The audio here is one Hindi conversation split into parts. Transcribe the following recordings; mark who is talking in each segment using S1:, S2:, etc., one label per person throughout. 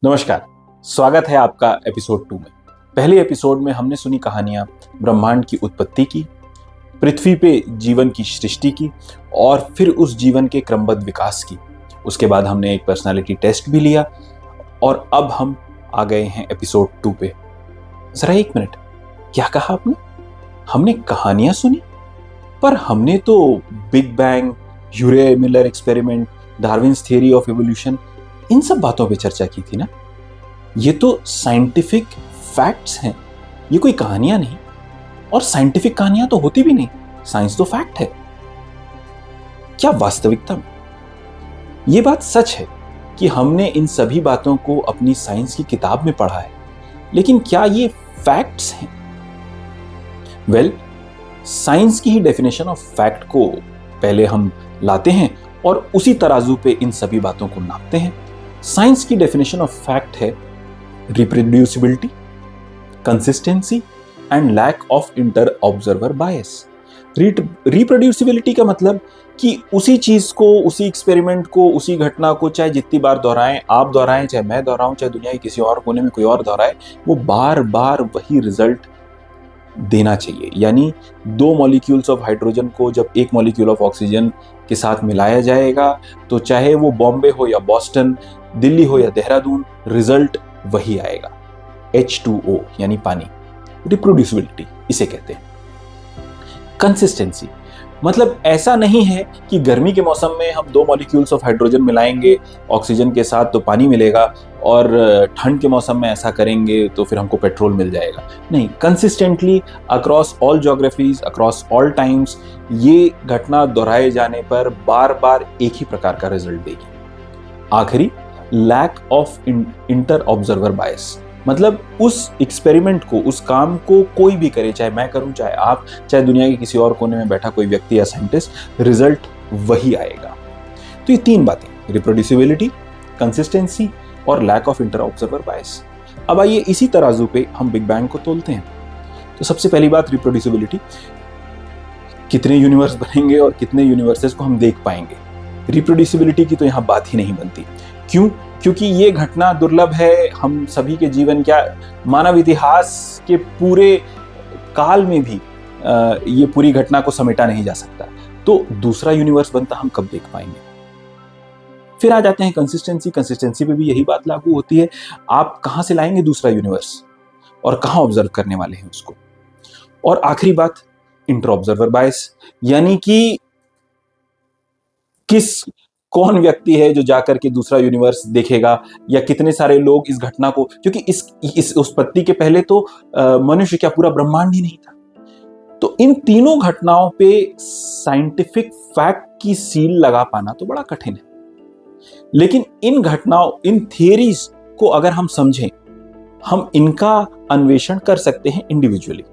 S1: नमस्कार। स्वागत है आपका एपिसोड 2 में। पहले एपिसोड में हमने सुनी कहानियां ब्रह्मांड की उत्पत्ति की, पृथ्वी पे जीवन की सृष्टि की और फिर उस जीवन के क्रमबद्ध विकास की। उसके बाद हमने एक पर्सनालिटी टेस्ट भी लिया और अब हम आ गए हैं एपिसोड 2 पे। जरा एक मिनट, क्या कहा आपने? हमने कहानियां सुनी, पर हमने तो big bang, Urey Miller experiment, Darwin's theory of evolution, इन सब बातों पे चर्चा की थी ना। ये तो साइंटिफिक फैक्ट्स हैं, ये कोई कहानियां नहीं। और साइंटिफिक कहानियां तो होती भी नहीं, साइंस तो फैक्ट है। क्या वास्तविकता में ये बात सच है कि हमने इन सभी बातों को अपनी साइंस की किताब में पढ़ा है, लेकिन क्या ये फैक्ट्स हैं? वेल, साइंस की ही डेफिनेशन ऑफ फैक्ट को पहले हम लाते हैं और उसी तराजू पे इन सभी बातों को नापते हैं। साइंस की डेफिनेशन ऑफ फैक्ट है reproducibility, consistency and lack of inter observer bias. Reproducibility का मतलब कि उसी चीज को, उसी एक्सपेरिमेंट को, उसी घटना को चाहे जितनी बार दोहराएं, आप दोहराएं, चाहे मैं दोहराऊं, चाहे दुनिया के किसी और कोने में कोई और दोहराए, वो बार बार वही रिजल्ट देना चाहिए। यानी 2 मॉलिक्यूल्स ऑफ हाइड्रोजन को जब एक मॉलिक्यूल ऑफ ऑक्सीजन के साथ मिलाया जाएगा, तो चाहे वो बॉम्बे हो या बॉस्टन, दिल्ली हो या देहरादून, रिजल्ट वही आएगा, H2O यानी पानी। रिप्रोड्यूसिबिलिटी इसे कहते हैं। कंसिस्टेंसी मतलब ऐसा नहीं है कि गर्मी के मौसम में हम 2 मॉलिक्यूल्स ऑफ हाइड्रोजन मिलाएंगे ऑक्सीजन के साथ तो पानी मिलेगा, और ठंड के मौसम में ऐसा करेंगे तो फिर हमको पेट्रोल मिल जाएगा। नहीं, consistently across all geographies, across all times, ये घटना दोहराए जाने पर बार बार एक ही प्रकार का रिजल्ट देगी। आखिरी, लैक ऑफ इंटर ऑब्जर्वर बायस मतलब उस एक्सपेरिमेंट को, उस काम को कोई भी करे, चाहे मैं करूं, चाहे आप, चाहे दुनिया के किसी और कोने में बैठा कोई व्यक्ति या साइंटिस्ट, रिजल्ट वही आएगा। तो ये 3 बातें, रिप्रोड्यूसिबिलिटी, कंसिस्टेंसी और लैक ऑफ इंटर ऑब्जर्वर बायस। अब आइए इसी तराजू पे हम बिग बैंग को तोलते हैं। तो सबसे पहली बात रिप्रोड्यूसिबिलिटी, कितने यूनिवर्स बनेंगे और कितने यूनिवर्सेस को हम देख पाएंगे। रिप्रोड्यूसिबिलिटी की तो यहाँ बात ही नहीं बनती। क्यों? क्योंकि ये घटना दुर्लभ है। हम सभी के जीवन, क्या मानव इतिहास के पूरे काल में भी ये पूरी घटना को समेटा नहीं जा सकता। तो दूसरा यूनिवर्स बनता हम कब देख पाएंगे? फिर आ जाते हैं कंसिस्टेंसी। कंसिस्टेंसी पे भी यही बात लागू होती है। आप कहां से लाएंगे दूसरा यूनिवर्स और कहां ऑब्जर्व करने वाले हैं उसको। और आखिरी बात, इंटर ऑब्जर्वर बायस, यानी कि कौन व्यक्ति है जो जाकर के दूसरा यूनिवर्स देखेगा, या कितने सारे लोग इस घटना को, क्योंकि इस उत्पत्ति के पहले तो मनुष्य, क्या पूरा ब्रह्मांड ही नहीं था। तो इन तीनों घटनाओं पे साइंटिफिक फैक्ट की सील लगा पाना तो बड़ा कठिन है। लेकिन इन घटनाओं, इन थियरीज को अगर हम समझें, हम इनका अन्वेषण कर सकते हैं इंडिविजुअली।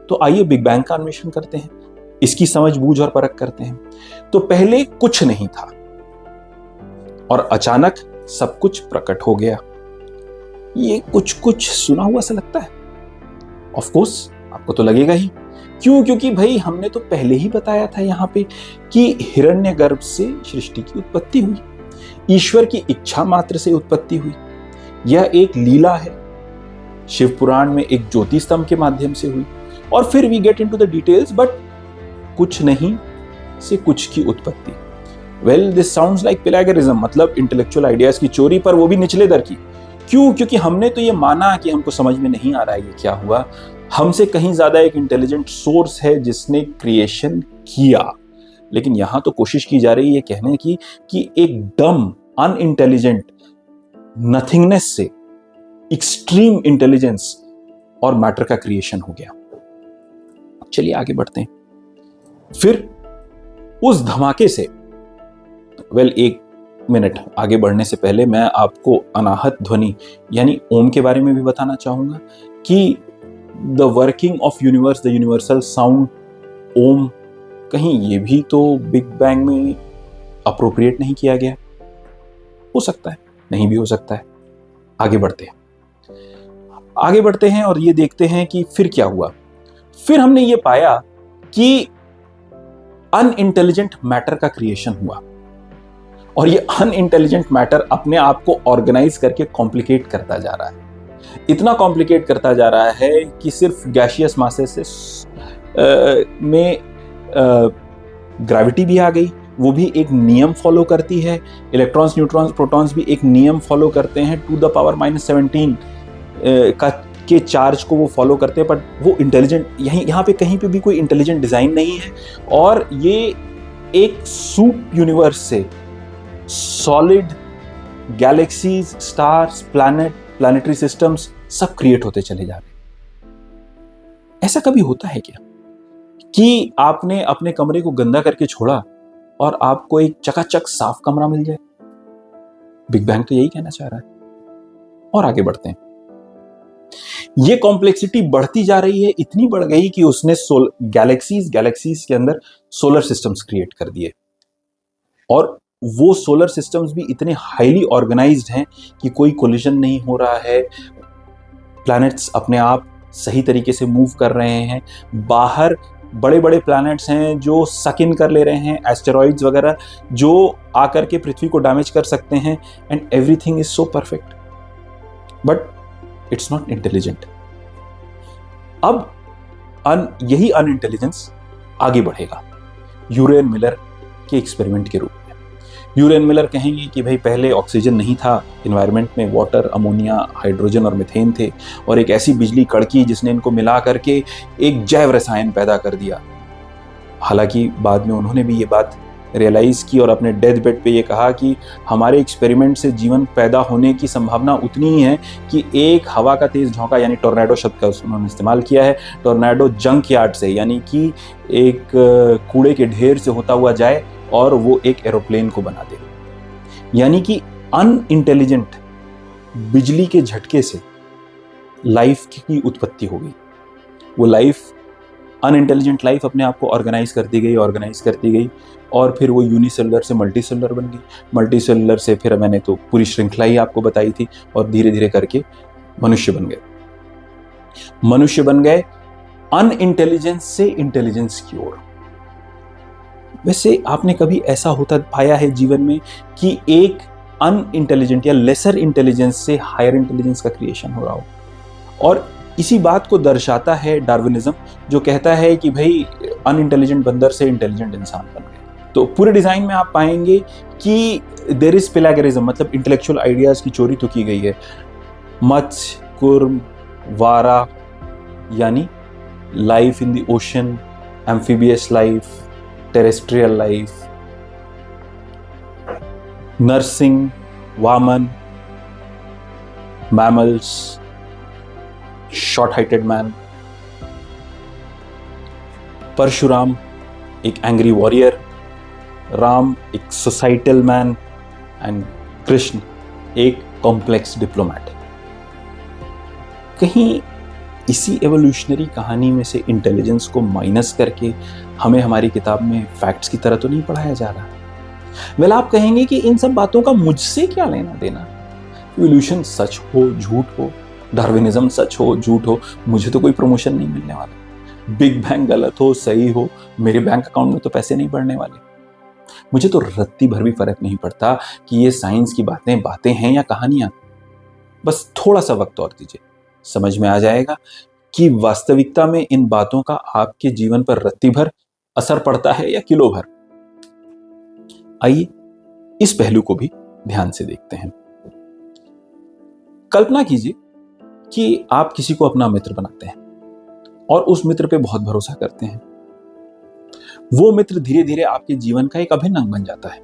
S1: तो आइए बिग बैंग का अन्वेषण करते हैं, इसकी समझ बूझ और परख करते हैं। तो पहले कुछ नहीं था और अचानक सब कुछ प्रकट हो गया। ये कुछ सुना हुआ सा लगता है। ऑफ कोर्स आपको तो लगेगा ही। क्यों? क्योंकि भाई हमने तो पहले ही बताया था यहां पे कि हिरण्यगर्भ से सृष्टि की उत्पत्ति हुई, ईश्वर की इच्छा मात्र से उत्पत्ति हुई। यह एक लीला है, शिव पुराण में एक ज्योति स्तंभ के माध्यम से हुई। और फिर we get into the details, but कुछ नहीं से कुछ की उत्पत्ति। Well, this sounds like plagiarism, मतलब इंटेलेक्चुअल आइडियाज की चोरी, पर वो भी निचले दर की। क्यों? क्योंकि हमने तो ये माना कि हमको समझ में नहीं आ रहा है ये क्या हुआ। हमसे कहीं ज्यादा एक इंटेलिजेंट सोर्स है जिसने क्रिएशन किया। लेकिन यहां तो कोशिश की जा रही है कहने की कि एक डम, अनइंटेलिजेंट नथिंगनेस से एक्सट्रीम इंटेलिजेंस और मैटर का क्रिएशन हो गया। चलिए आगे बढ़ते हैं। फिर उस धमाके से, एक मिनट आगे बढ़ने से पहले मैं आपको अनाहत ध्वनि यानी ओम के बारे में भी बताना चाहूंगा कि the working of universe, the universal sound Om, कहीं ये भी तो बिग बैंग में अप्रोप्रिएट नहीं किया गया। हो सकता है, नहीं भी हो सकता है। आगे बढ़ते हैं और ये देखते हैं कि फिर क्या हुआ। फिर हमने ये पाया कि अनइंटेलिजेंट मैटर का क्रिएशन हुआ और ये अनइंटेलिजेंट मैटर अपने आप को ऑर्गेनाइज करके कॉम्प्लिकेट करता जा रहा है, इतना कॉम्प्लिकेट करता जा रहा है कि सिर्फ गैसियस मासेस में ग्रेविटी भी आ गई, वो भी एक नियम फॉलो करती है, इलेक्ट्रॉन्स, न्यूट्रॉन्स, प्रोटॉन्स भी एक नियम फॉलो करते हैं, 2⁻⁻17 के चार्ज को वो फॉलो करते हैं, बट वो इंटेलिजेंट, यहाँ पे कहीं पे भी कोई इंटेलिजेंट डिजाइन नहीं है। और ये एक सूप यूनिवर्स से solid galaxies, stars, planetary systems सब क्रिएट होते चले जा रहे हैं। ऐसा कभी होता है क्या कि आपने अपने कमरे को गंदा करके छोड़ा और आपको एक चकाचक साफ कमरा मिल जाए? बिग बैंग तो यही कहना चाह रहा है। और आगे बढ़ते हैं। ये कॉम्प्लेक्सिटी बढ़ती जा रही है, इतनी बढ़ गई कि उसने गैलेक्सीज के अंदर सोलर सिस्टम्स क्रिएट कर दिए, और वो सोलर सिस्टम्स भी इतने हाईली ऑर्गेनाइज्ड हैं कि कोई कोलिजन नहीं हो रहा है, प्लैनेट्स अपने आप सही तरीके से मूव कर रहे हैं, बाहर बड़े बड़े प्लैनेट्स हैं जो सक इन कर ले रहे हैं, एस्टेरॉइड्स वगैरह जो आकर के पृथ्वी को डैमेज कर सकते हैं, and everything is so perfect, but it's not intelligent. अब यही अनइंटेलिजेंस आगे बढ़ेगा यूरेन मिलर के एक्सपेरिमेंट के रूप में। यूरेन मिलर कहेंगे कि भाई पहले ऑक्सीजन नहीं था एनवायरनमेंट में, वाटर, अमोनिया, हाइड्रोजन और मीथेन थे, और एक ऐसी बिजली कड़की जिसने इनको मिला करके एक जैव रसायन पैदा कर दिया। हालांकि बाद में उन्होंने भी ये बात रियलाइज की और अपने डेथ बेड पे ये कहा कि हमारे एक्सपेरिमेंट से जीवन पैदा होने की संभावना उतनी ही है कि एक हवा का तेज झोंका, यानी टोर्नेडो शब्द का उन्होंने इस्तेमाल किया है, टोर्नेडो जंक यार्ड से, यानी कि एक कूड़े के ढेर से होता हुआ जाए और वो एक एरोप्लेन को बना दे। यानी कि अनइंटेलिजेंट बिजली के झटके से लाइफ की उत्पत्ति हो गई। वो लाइफ, अनइंटेलिजेंट लाइफ अपने आप को ऑर्गेनाइज करती गई और फिर वो यूनिसेलुलर से मल्टीसेलुलर बन गई, मल्टीसेलुलर से फिर मैंने तो पूरी श्रृंखला ही आपको बताई थी, और धीरे धीरे करके मनुष्य बन गए अनइंटेलिजेंस से इंटेलिजेंस की ओर। वैसे आपने कभी ऐसा होता पाया है जीवन में कि एक अनइंटेलिजेंट या लेसर इंटेलिजेंस से हायर इंटेलिजेंस का क्रिएशन हो रहा हो? और इसी बात को दर्शाता है डार्विनिज्म, जो कहता है कि भाई अनइंटेलिजेंट बंदर से इंटेलिजेंट इंसान बन गए। तो पूरे डिजाइन में आप पाएंगे कि देयर इज प्लेगरिज्म, मतलब इंटेलेक्चुअल आइडियाज की चोरी तो की गई है। मत्स्य, कुर्म, वारा यानी life in the ocean, amphibious life, terrestrial life, Narasimha, Vamana, mammals, short heighted man, Parashurama एक एंग्री वॉरियर, राम एक सोसाइटल मैन, एंड कृष्ण एक कॉम्प्लेक्स डिप्लोमैट। कहीं इसी एवोल्यूशनरी कहानी में से इंटेलिजेंस को माइनस करके हमें हमारी किताब में फैक्ट्स की तरह तो नहीं पढ़ाया जा रहा? वेल, आप कहेंगे कि इन सब बातों का मुझसे क्या लेना देना? एवोल्यूशन सच हो झूठ हो, डार्विनिज्म सच हो झूठ हो, मुझे तो कोई प्रमोशन नहीं मिलने वाला। बिग बैंग गलत हो सही हो, मेरे बैंक अकाउंट में तो पैसे नहीं बढ़ने वाले। मुझे तो रत्ती भर भी फर्क नहीं पड़ता कि ये साइंस की बातें हैं या कहानियां। बस थोड़ा सा वक्त और दीजिए, समझ में आ जाएगा कि वास्तविकता में इन बातों का आपके जीवन पर रत्ती भर असर पड़ता है या किलो भर। आइए इस पहलू को भी ध्यान से देखते हैं। कल्पना कीजिए कि आप किसी को अपना मित्र बनाते हैं और उस मित्र पे बहुत भरोसा करते हैं। वो मित्र धीरे धीरे आपके जीवन का एक अभिन्न अंग बन जाता है।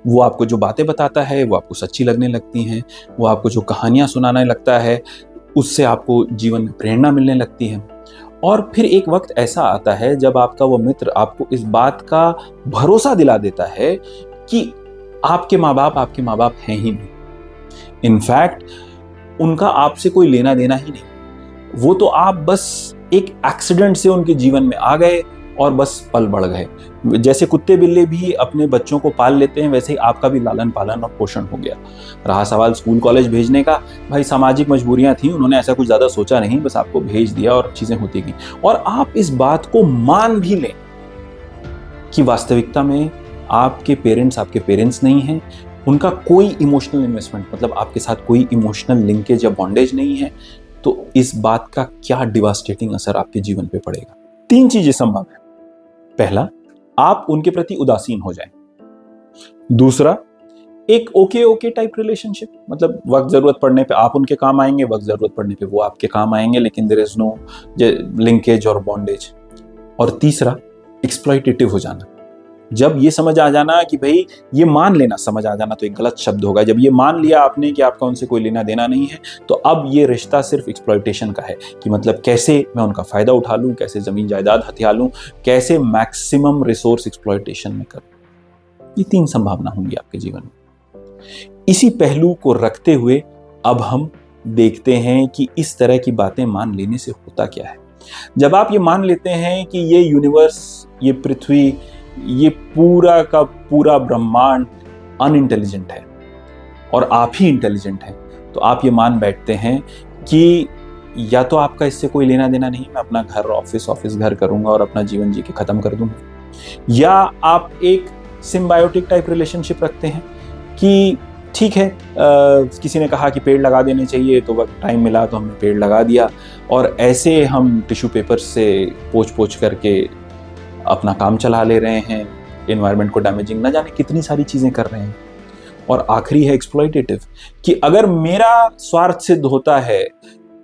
S1: वो आपको जो बातें बताता है वो आपको सच्ची लगने लगती हैं, वो आपको जो कहानियां सुनाने लगता है उससे आपको जीवन में प्रेरणा मिलने लगती है। और फिर एक वक्त ऐसा आता है जब आपका वो मित्र आपको इस बात का भरोसा दिला देता है कि आपके माँ बाप हैं ही नहीं। इनफैक्ट उनका आपसे कोई लेना देना ही नहीं। वो तो आप बस एक एक्सीडेंट से उनके जीवन में आ गए और बस पल बढ़ गए। जैसे कुत्ते बिल्ले भी अपने बच्चों को पाल लेते हैं, वैसे ही आपका भी लालन पालन और पोषण हो गया। रहा सवाल स्कूल कॉलेज भेजने का, भाई सामाजिक मजबूरियां थी, उन्होंने ऐसा कुछ ज्यादा सोचा नहीं, बस आपको भेज दिया और चीजें होती गई। और आप इस बात को मान भी लें कि वास्तविकता में आपके पेरेंट्स नहीं हैं, उनका कोई इमोशनल इन्वेस्टमेंट, मतलब आपके साथ कोई इमोशनल लिंकेज या बॉन्डेज नहीं है, तो इस बात का क्या डिवास्टेटिंग असर आपके जीवन पे पड़ेगा। 3 चीजें संभव है। पहला, आप उनके प्रति उदासीन हो जाएं। दूसरा, एक ओके टाइप रिलेशनशिप, मतलब वक्त जरूरत पड़ने पे आप उनके काम आएंगे, वक्त जरूरत पड़ने पे वो आपके काम आएंगे, लेकिन देयर इज नो लिंकेज और बॉन्डेज। और तीसरा, एक्सप्लॉइटेटिव हो जाना। जब ये समझ आ जाना कि भाई, ये मान लेना, समझ आ जाना तो एक गलत शब्द होगा, जब ये मान लिया आपने कि आपका उनसे कोई लेना देना नहीं है, तो अब ये रिश्ता सिर्फ एक्सप्लॉइटेशन का है कि मतलब कैसे मैं उनका फायदा उठा लूं, कैसे जमीन जायदाद हथिया लूं, कैसे मैक्सिमम रिसोर्स एक्सप्लॉइटेशन में करूं। ये 3 संभावना होंगी आपके जीवन में। इसी पहलू को रखते हुए अब हम देखते हैं कि इस तरह की बातें मान लेने से होता क्या है। जब आप ये मान लेते हैं कि ये यूनिवर्स, ये पृथ्वी, ये पूरा का पूरा ब्रह्मांड अनइंटेलिजेंट है और आप ही इंटेलिजेंट हैं, तो आप ये मान बैठते हैं कि या तो आपका इससे कोई लेना देना नहीं, मैं अपना घर ऑफिस घर करूंगा और अपना जीवन जी के खत्म कर दूंगा, या आप एक सिम्बायोटिक टाइप रिलेशनशिप रखते हैं कि ठीक है, किसी ने कहा कि पेड़ लगा देने चाहिए, तो वक्त टाइम मिला तो हमने पेड़ लगा दिया, और ऐसे हम टिश्यू पेपर से पोंछ करके अपना काम चला ले रहे हैं, एनवायरनमेंट को डैमेजिंग न जाने कितनी सारी चीज़ें कर रहे हैं। और आखिरी है एक्सप्लॉइटेटिव, कि अगर मेरा स्वार्थ सिद्ध होता है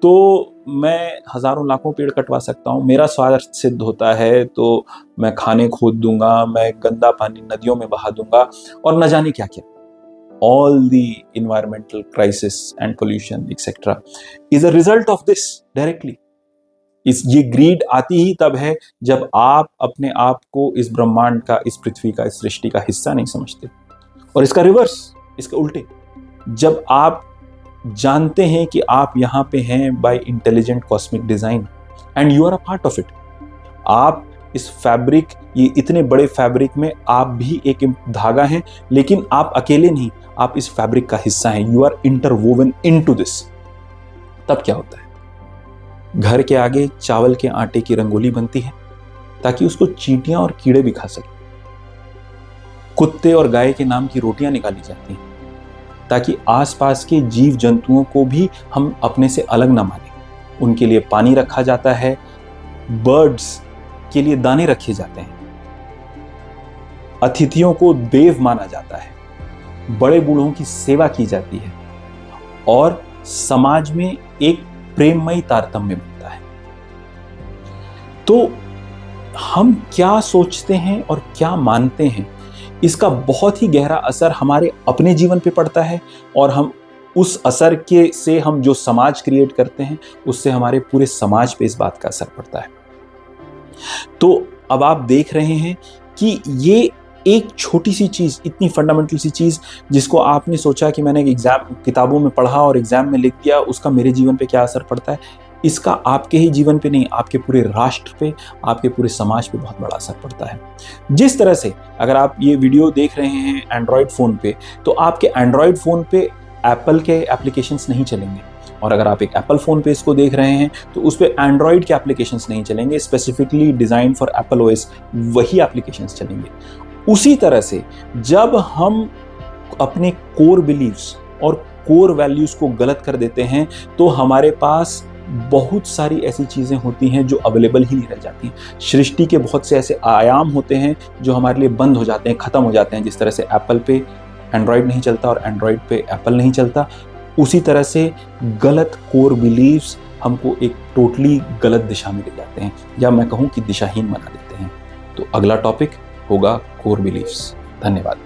S1: तो मैं हज़ारों लाखों पेड़ कटवा सकता हूँ, मेरा स्वार्थ सिद्ध होता है तो मैं खाने खोद दूंगा, मैं गंदा पानी नदियों में बहा दूंगा, और न जाने क्या क्या। All the environmental crisis and pollution etc. is a result of this directly. ये ग्रीड आती ही तब है जब आप अपने आप को इस ब्रह्मांड का, इस पृथ्वी का, इस सृष्टि का हिस्सा नहीं समझते। और इसका रिवर्स, इसके उल्टे, जब आप जानते हैं कि आप यहाँ पे हैं by intelligent cosmic design and you are a part of it. आप इस फैब्रिक, ये इतने बड़े फैब्रिक में आप भी एक धागा हैं, लेकिन आप अकेले नहीं, आप इस फैब्रिक का हिस्सा हैं। You are interwoven into this. तब क्या होता है, घर के आगे चावल के आटे की रंगोली बनती है ताकि उसको चींटियां और कीड़े भी खा सकें। कुत्ते और गाय के नाम की रोटियां निकाली जाती हैं ताकि आसपास के जीव जंतुओं को भी हम अपने से अलग ना माने। उनके लिए पानी रखा जाता है, बर्ड्स के लिए दाने रखे जाते हैं, अतिथियों को देव माना जाता है, बड़े बूढ़ों की सेवा की जाती है, और समाज में एक प्रेममयी तारतम्य बनता है। तो हम क्या सोचते हैं और क्या मानते हैं, इसका बहुत ही गहरा असर हमारे अपने जीवन पे पड़ता है, और हम उस असर के से हम जो समाज क्रिएट करते हैं, उससे हमारे पूरे समाज पे इस बात का असर पड़ता है। तो अब आप देख रहे हैं कि ये एक छोटी सी चीज़, इतनी फंडामेंटल सी चीज़, जिसको आपने सोचा कि मैंने एग्जाम किताबों में पढ़ा और एग्जाम में लिख दिया, उसका मेरे जीवन पे क्या असर पड़ता है, इसका आपके ही जीवन पे नहीं, आपके पूरे राष्ट्र पे, आपके पूरे समाज पे बहुत बड़ा असर पड़ता है। जिस तरह से अगर आप ये वीडियो देख रहे हैं एंड्रॉयड फ़ोन पे, तो आपके एंड्रॉयड फ़ोन पे एप्पल के एप्लीकेशंस नहीं चलेंगे, और अगर आप एक एप्पल फ़ोन पे इसको देख रहे हैं तो उस पर एंड्रॉयड के एप्लीकेशंस नहीं चलेंगे, specifically design for Apple OS वही एप्लीकेशंस चलेंगे। उसी तरह से जब हम अपने कोर बिलीव्स और कोर वैल्यूज़ को गलत कर देते हैं, तो हमारे पास बहुत सारी ऐसी चीज़ें होती हैं जो अवेलेबल ही नहीं रह जाती। सृष्टि के बहुत से ऐसे आयाम होते हैं जो हमारे लिए बंद हो जाते हैं, ख़त्म हो जाते हैं। जिस तरह से एप्पल पे एंड्रॉयड नहीं चलता और एंड्रॉयड पे एप्पल नहीं चलता, उसी तरह से गलत कोर बिलीव्स हमको एक टोटली गलत दिशा में ले जाते हैं, या मैं कहूँ कि दिशाहीन बना देते हैं। तो अगला टॉपिक होगा कोर बिलीव्स। धन्यवाद।